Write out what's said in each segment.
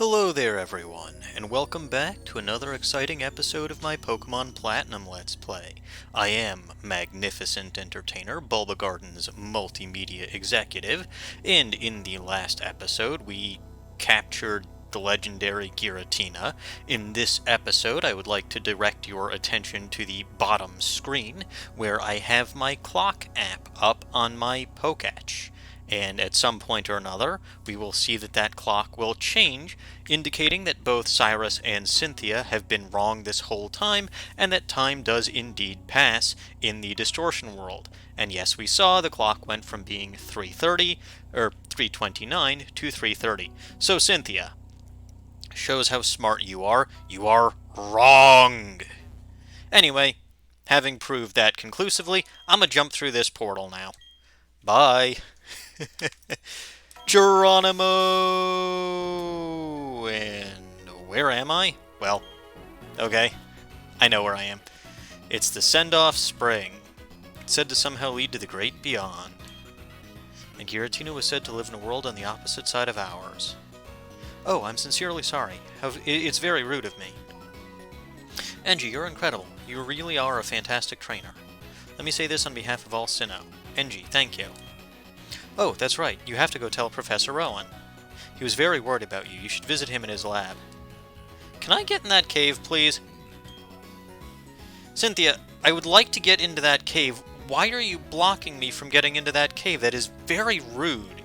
Hello there everyone, and welcome back to another exciting episode of my Pokemon Platinum Let's Play. I am Magnificent Entertainer, Bulbagarden's multimedia executive, and in the last episode we captured the legendary Giratina. In this episode I would like to direct your attention to the bottom screen, where I have my clock app up on my Pokach. And at some point or another, we will see that that clock will change, indicating that both Cyrus and Cynthia have been wrong this whole time, and that time does indeed pass in the Distortion World. And yes, we saw the clock went from being 3:30, or 3:29, to 3:30. So Cynthia, shows how smart you are wrong! Anyway, having proved that conclusively, I'm gonna jump through this portal now. Bye! Geronimo! And where am I? Well, okay. I know where I am. It's the Send-Off Spring. It's said to somehow lead to the great beyond. And Giratina was said to live in a world on the opposite side of ours. Oh, I'm sincerely sorry. It's very rude of me. Engie, you're incredible. You really are a fantastic trainer. Let me say this on behalf of all Sinnoh. Engie, thank you. Oh, that's right. You have to go tell Professor Rowan. He was very worried about you. You should visit him in his lab. Can I get in that cave, please? Cynthia, I would like to get into that cave. Why are you blocking me from getting into that cave? That is very rude.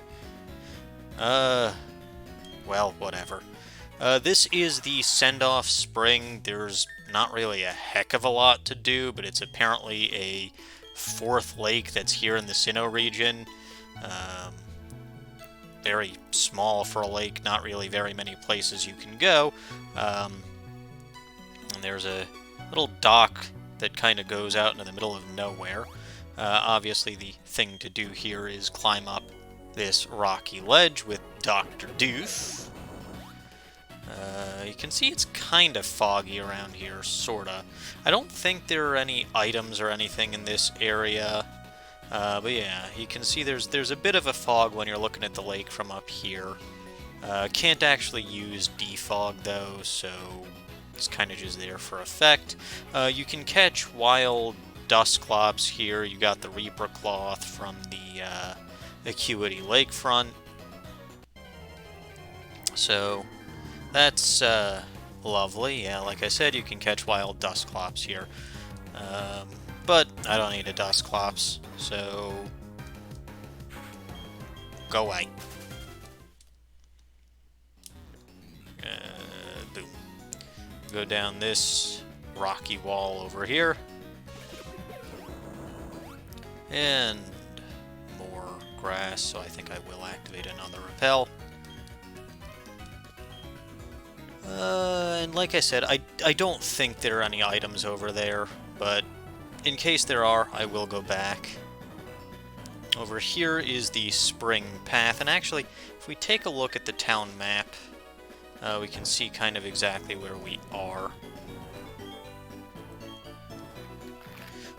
Well, whatever. This is the Send-Off Spring. There's not really a heck of a lot to do, but it's apparently a fourth lake that's here in the Sinnoh region. Very small for a lake, not really very many places you can go. And there's a little dock that kind of goes out into the middle of nowhere. Obviously the thing to do here is climb up this rocky ledge with Dr. Doof. You can see it's kind of foggy around here, sorta. I don't think there are any items or anything in this area. But yeah, you can see there's a bit of a fog when you're looking at the lake from up here. Can't actually use defog though, so it's kind of just there for effect. You can catch wild Dusclops here. You got the Reaper Cloth from the Acuity Lakefront. So that's lovely. Yeah, like I said, you can catch wild Dusclops here. But I don't need a Dusclops, so go away. Boom. Go down this rocky wall over here. And more grass, so I think I will activate another repel. And like I said, I don't think there are any items over there, but in case there are, I will go back. Over here is the spring path, and actually, if we take a look at the town map, we can see kind of exactly where we are.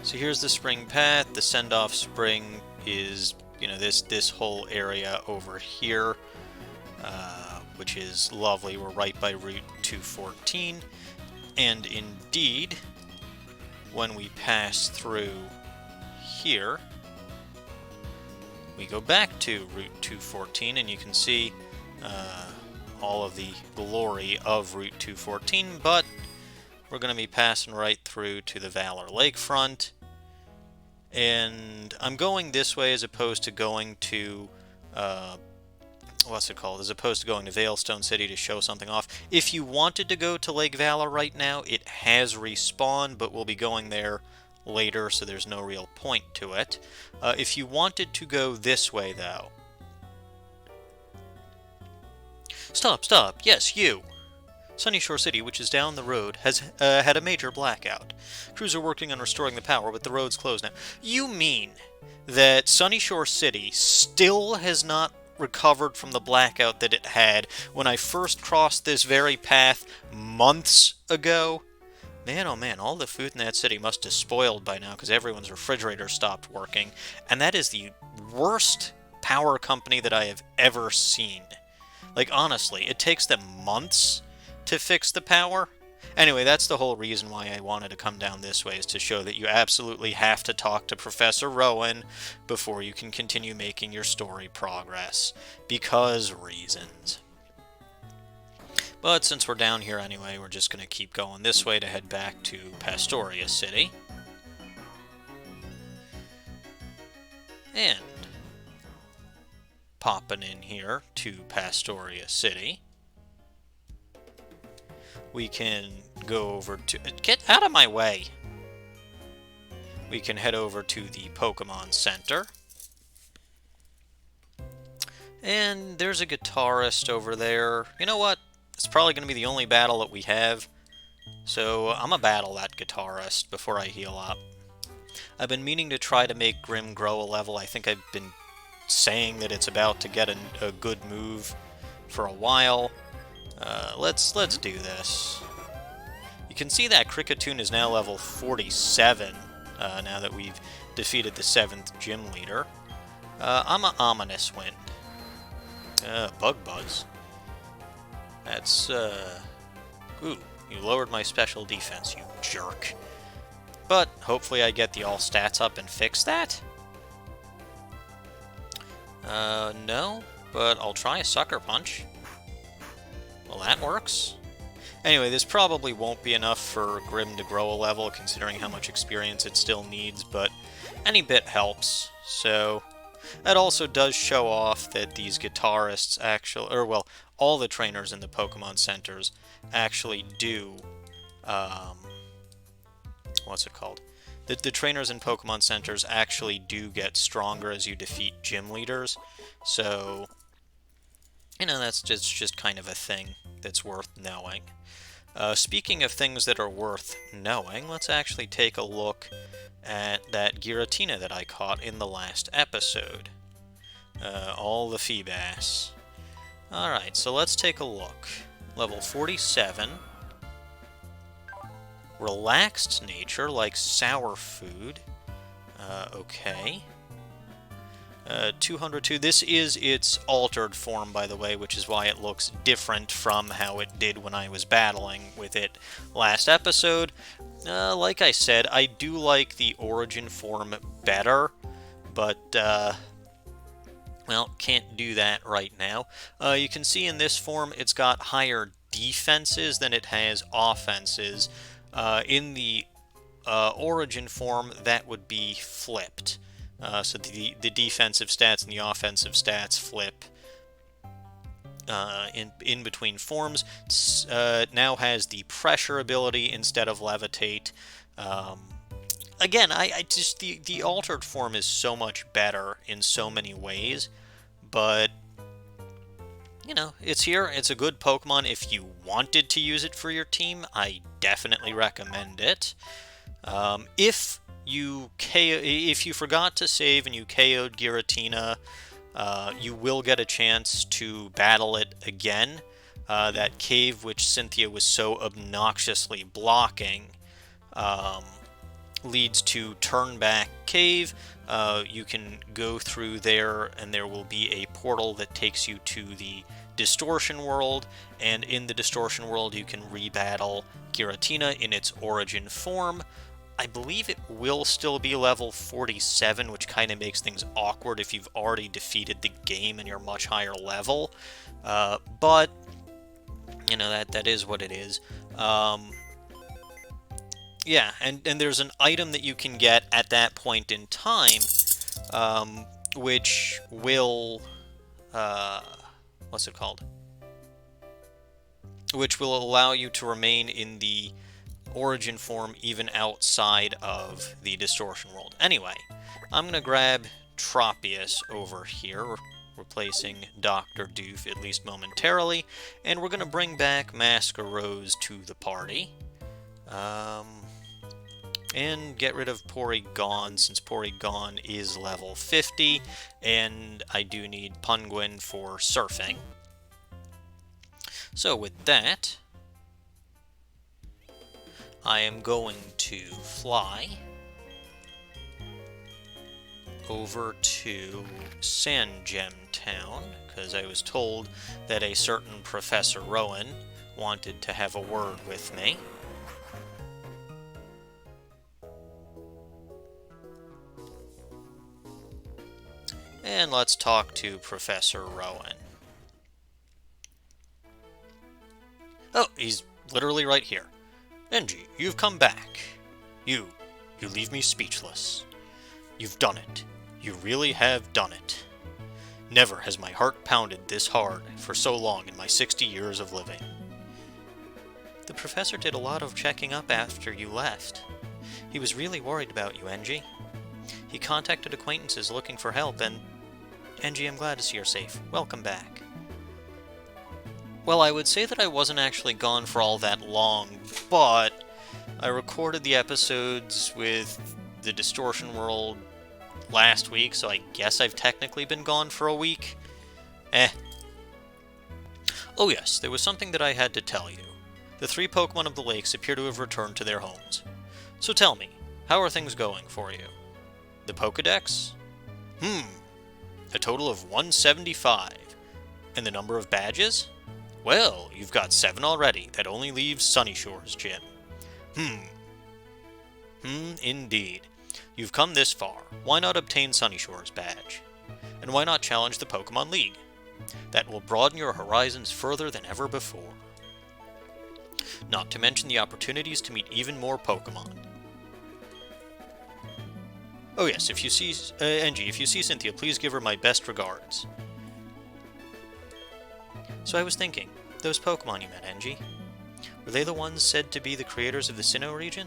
So here's the spring path. The Send-Off Spring is, you know, this whole area over here, which is lovely. We're right by Route 214, and indeed, when we pass through here, we go back to Route 214, and you can see all of the glory of Route 214, but we're going to be passing right through to the Valor Lakefront, and I'm going this way as opposed to going to as opposed to going to Veilstone City to show something off. If you wanted to go to Lake Valor right now, it has respawned, but we'll be going there later, so there's no real point to it. If you wanted to go this way, though... Stop! Yes, you! Sunyshore City, which is down the road, has had a major blackout. Crews are working on restoring the power, but the road's closed now. You mean that Sunyshore City still has not recovered from the blackout that it had when I first crossed this very path months ago? Man, oh man, all the food in that city must have spoiled by now because everyone's refrigerator stopped working, and that is the worst power company that I have ever seen. Like, honestly, it takes them months to fix the power. Anyway, that's the whole reason why I wanted to come down this way, is to show that you absolutely have to talk to Professor Rowan before you can continue making your story progress. Because reasons. But since we're down here anyway, we're just going to keep going this way to head back to Pastoria City. And popping in here to Pastoria City, we can go over to... Get out of my way! We can head over to the Pokemon Center. And there's a guitarist over there. You know what? It's probably going to be the only battle that we have. So I'm going to battle that guitarist before I heal up. I've been meaning to try to make Grim grow a level. I think I've been saying that it's about to get a good move for a while. Let's do this. You can see that Kricketune is now level 47, now that we've defeated the 7th gym leader. I'm a Ominous Wind. Bug Buzz. That's, Ooh, you lowered my special defense, you jerk. But hopefully I get the all stats up and fix that? No, but I'll try a Sucker Punch. Well, that works. Anyway, this probably won't be enough for Grim to grow a level, considering how much experience it still needs, but any bit helps. So, that also does show off that these guitarists actually, or well, all the trainers in the Pokemon Centers actually do, what's it called? The trainers in Pokemon Centers actually do get stronger as you defeat gym leaders, so, you know, that's just kind of a thing that's worth knowing. Speaking of things that are worth knowing, let's actually take a look at that Giratina that I caught in the last episode. All the Feebas. Alright, so let's take a look. Level 47. Relaxed nature, like sour food. Okay. 202. This is its altered form, by the way, which is why it looks different from how it did when I was battling with it last episode. Like I said, I do like the origin form better, but, well, can't do that right now. You can see in this form it's got higher defenses than it has offenses. In the origin form, that would be flipped. So the defensive stats and the offensive stats flip in between forms. It now has the pressure ability instead of levitate. Again, I just the altered form is so much better in so many ways, but you know, it's here. It's a good Pokemon. If you wanted to use it for your team, I definitely recommend it. If you forgot to save and you KO'd Giratina, you will get a chance to battle it again. That cave which Cynthia was so obnoxiously blocking leads to Turnback Cave. You can go through there, and there will be a portal that takes you to the Distortion World, and in the Distortion World you can rebattle Giratina in its origin form. I believe it will still be level 47, which kind of makes things awkward if you've already defeated the game and you're much higher level. But, you know, that is what it is. Yeah, and there's an item that you can get at that point in time, which will, what's it called? Which will allow you to remain in the origin form even outside of the Distortion World. Anyway, I'm going to grab Tropius over here, replacing Dr. Doof, at least momentarily, and we're going to bring back Masquerose to the party. And get rid of Porygon, since Porygon is level 50, and I do need Punguin for surfing. So with that, I am going to fly over to Sand Gem Town, because I was told that a certain Professor Rowan wanted to have a word with me. And let's talk to Professor Rowan. Oh, he's literally right here. Engie, you've come back. You leave me speechless. You've done it. You really have done it. Never has my heart pounded this hard for so long in my 60 years of living. The professor did a lot of checking up after you left. He was really worried about you, Engie. He contacted acquaintances looking for help, and Engie, I'm glad to see you're safe. Welcome back. Well, I would say that I wasn't actually gone for all that long, but I recorded the episodes with the Distortion World last week, so I guess I've technically been gone for a week. Oh yes, there was something that I had to tell you. The 3 Pokemon of the lakes appear to have returned to their homes. So tell me, how are things going for you? The Pokedex? A total of 175. And the number of badges? Well, you've got 7 already. That only leaves Sunny Shores Gym. Indeed. You've come this far. Why not obtain Sunny Shores badge? And why not challenge the Pokemon League? That will broaden your horizons further than ever before. Not to mention the opportunities to meet even more Pokemon. Oh yes, if you see Engie, if you see Cynthia, please give her my best regards. So I was thinking, those Pokemon you met, Engie, were they the ones said to be the creators of the Sinnoh region?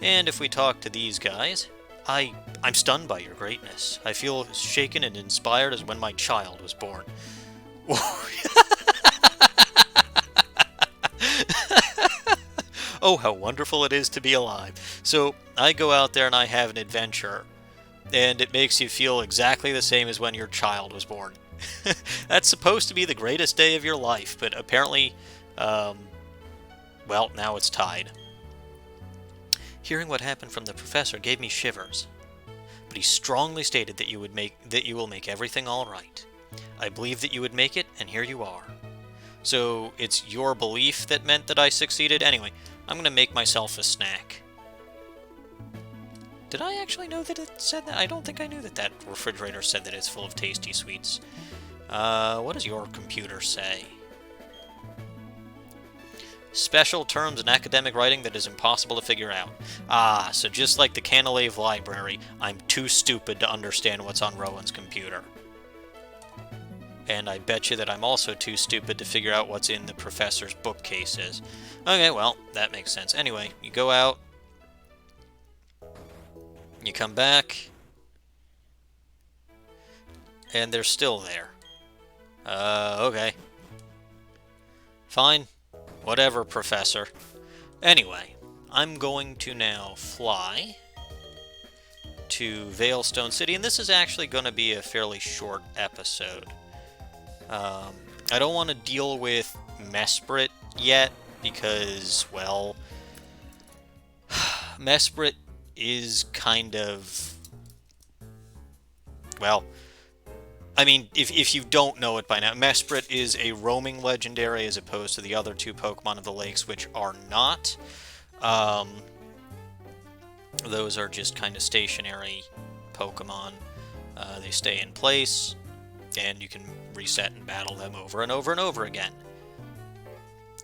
And if we talk to these guys, I'm stunned by your greatness. I feel as shaken and inspired as when my child was born. Oh, how wonderful it is to be alive. So, I go out there and I have an adventure, and it makes you feel exactly the same as when your child was born. That's supposed to be the greatest day of your life, but apparently, well, now it's tied. Hearing what happened from the professor gave me shivers, but he strongly stated that you will make everything all right. I believe that you would make it, and here you are. So, it's your belief that meant that I succeeded? Anyway, I'm going to make myself a snack. Did I actually know that it said that? I don't think I knew that that refrigerator said that it's full of tasty sweets. What does your computer say? Special terms in academic writing that is impossible to figure out. Ah, so just like the Canalave Library, I'm too stupid to understand what's on Rowan's computer. And I bet you that I'm also too stupid to figure out what's in the professor's bookcases. Okay, well, that makes sense. Anyway, you go out. You come back. And they're still there. Okay. Fine. Whatever, Professor. Anyway, I'm going to now fly to Veilstone City, and this is actually going to be a fairly short episode. I don't want to deal with Mesprit yet, because, well, Mesprit is kind of, well, I mean, if you don't know it by now, Mesprit is a roaming legendary as opposed to the other 2 Pokemon of the Lakes, which are not. Those are just kind of stationary Pokemon. They stay in place, and you can reset and battle them over and over and over again.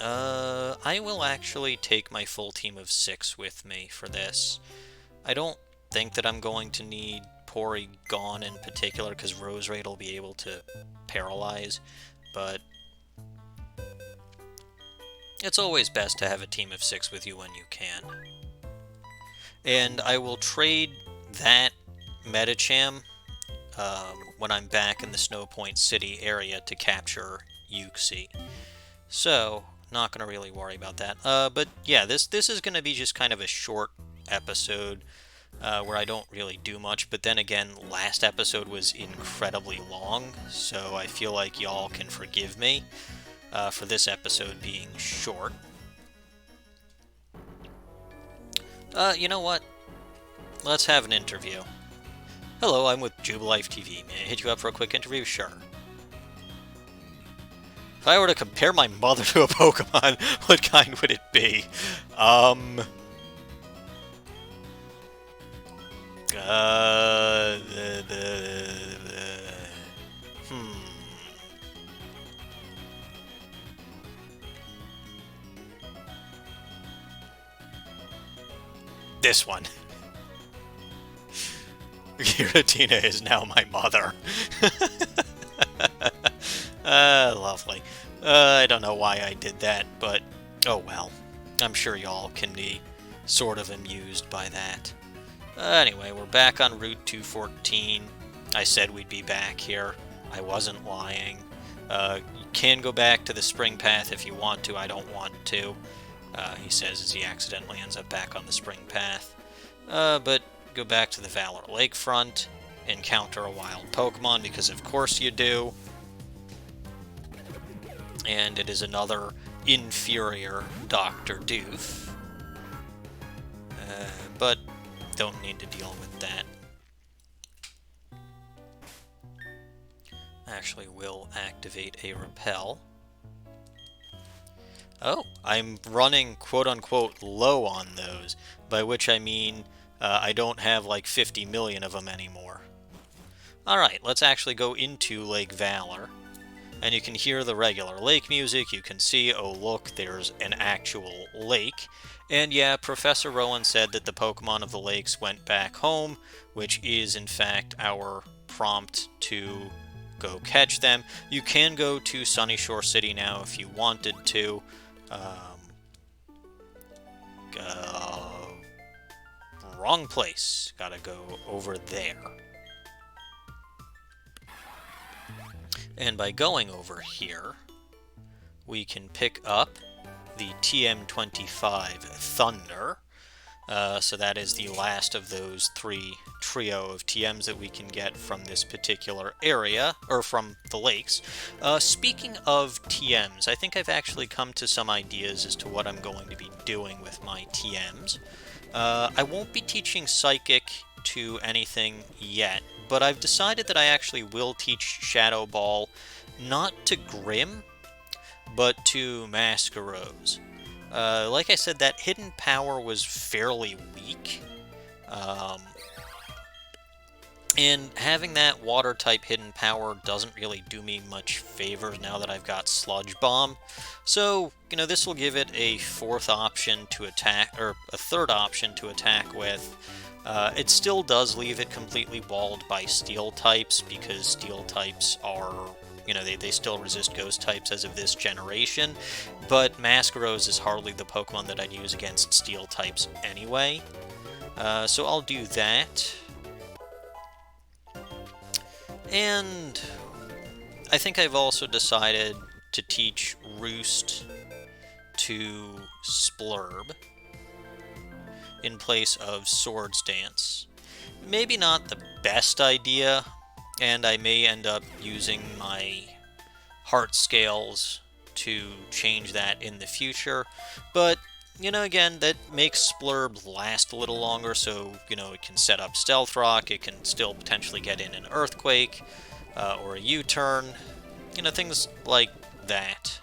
I will actually take my full team of 6 with me for this. I don't think that I'm going to need Porygon in particular, because Roserade will be able to paralyze, but it's always best to have a team of 6 with you when you can. And I will trade that Metacham when I'm back in the Snowpoint City area to capture Uxie. So, not going to really worry about that. But yeah, this is going to be just kind of a short episode where I don't really do much. But then again, last episode was incredibly long, so I feel like y'all can forgive me for this episode being short. You know what? Let's have an interview. Hello, I'm with Jubilife TV. May I hit you up for a quick interview? Sure. If I were to compare my mother to a Pokemon, what kind would it be? Uh, the, the, hmm. This one. Giratina is now my mother. Lovely. I don't know why I did that, but oh well. I'm sure y'all can be sort of amused by that. Anyway, we're back on Route 214. I said we'd be back here. I wasn't lying. You can go back to the spring path if you want to. I don't want to, he says as he accidentally ends up back on the spring path. But go back to the Valor Lakefront, encounter a wild Pokemon, because of course you do. And it is another inferior Dr. Doof. But don't need to deal with that. Actually will activate a repel. Oh, I'm running quote-unquote low on those, by which I mean I don't have like 50 million of them anymore. Alright, let's actually go into Lake Valor. And you can hear the regular lake music. You can see, oh look, there's an actual lake. And yeah, Professor Rowan said that the Pokemon of the lakes went back home, which is in fact our prompt to go catch them. You can go to Sunny Shore City now if you wanted to. Wrong place. Gotta go over there. And by going over here, we can pick up the TM25 Thunder. So that is the last of those three trio of TMs that we can get from this particular area, or from the lakes. Speaking of TMs, I think I've actually come to some ideas as to what I'm going to be doing with my TMs. I won't be teaching Psychic to anything yet, but I've decided that I actually will teach Shadow Ball not to Grim, but to Masquerose. Like I said, that hidden power was fairly weak. And having that water-type hidden power doesn't really do me much favors now that I've got Sludge Bomb. So, you know, this will give it a fourth option to attack, or a third option to attack with. It still does leave it completely walled by Steel types, because Steel types are, you know, they still resist Ghost types as of this generation, but Masquerose is hardly the Pokemon that I'd use against Steel types anyway. So I'll do that. And I think I've also decided to teach Roost to Splurb in place of Swords Dance. Maybe not the best idea, and I may end up using my Heart Scales to change that in the future, but, you know, again, that makes Splurb last a little longer, so, you know, it can set up Stealth Rock, it can still potentially get in an Earthquake, or a U-turn, you know, things like that.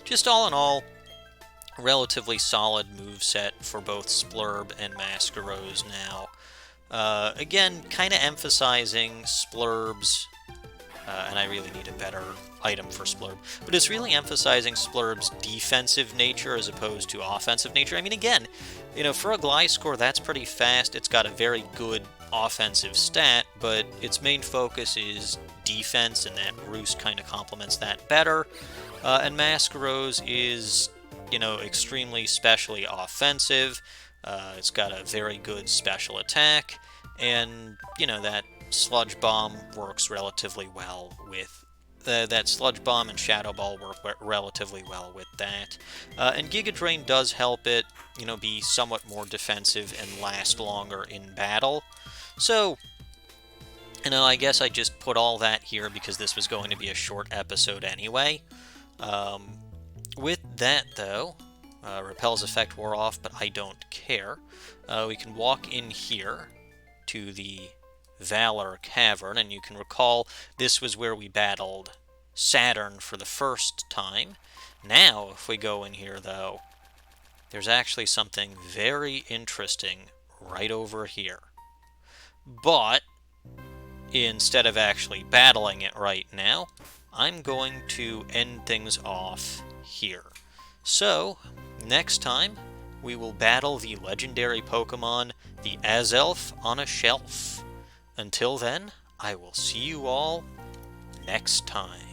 Just all in all, relatively solid moveset for both Splurb and Masquerose now. Again, kind of emphasizing Splurb's, and I really need a better item for Splurb, but it's really emphasizing Splurb's defensive nature as opposed to offensive nature. I mean, again, you know, for a Gliscor, that's pretty fast. It's got a very good offensive stat, but its main focus is defense, and that Roost kind of complements that better. And Masquerose is, you know, extremely specially offensive. It's got a very good special attack, and, you know, that Sludge Bomb works relatively well with that. Sludge Bomb and Shadow Ball work relatively well with that. And Giga Drain does help it, you know, be somewhat more defensive and last longer in battle. So, you know, I guess I just put all that here because this was going to be a short episode anyway. With that, though, Repel's effect wore off, but I don't care. We can walk in here to the Valor Cavern, and you can recall this was where we battled Saturn for the first time. Now, if we go in here, though, there's actually something very interesting right over here. But instead of actually battling it right now, I'm going to end things off here. So, next time, we will battle the legendary Pokemon, the Azelf on a shelf. Until then, I will see you all next time.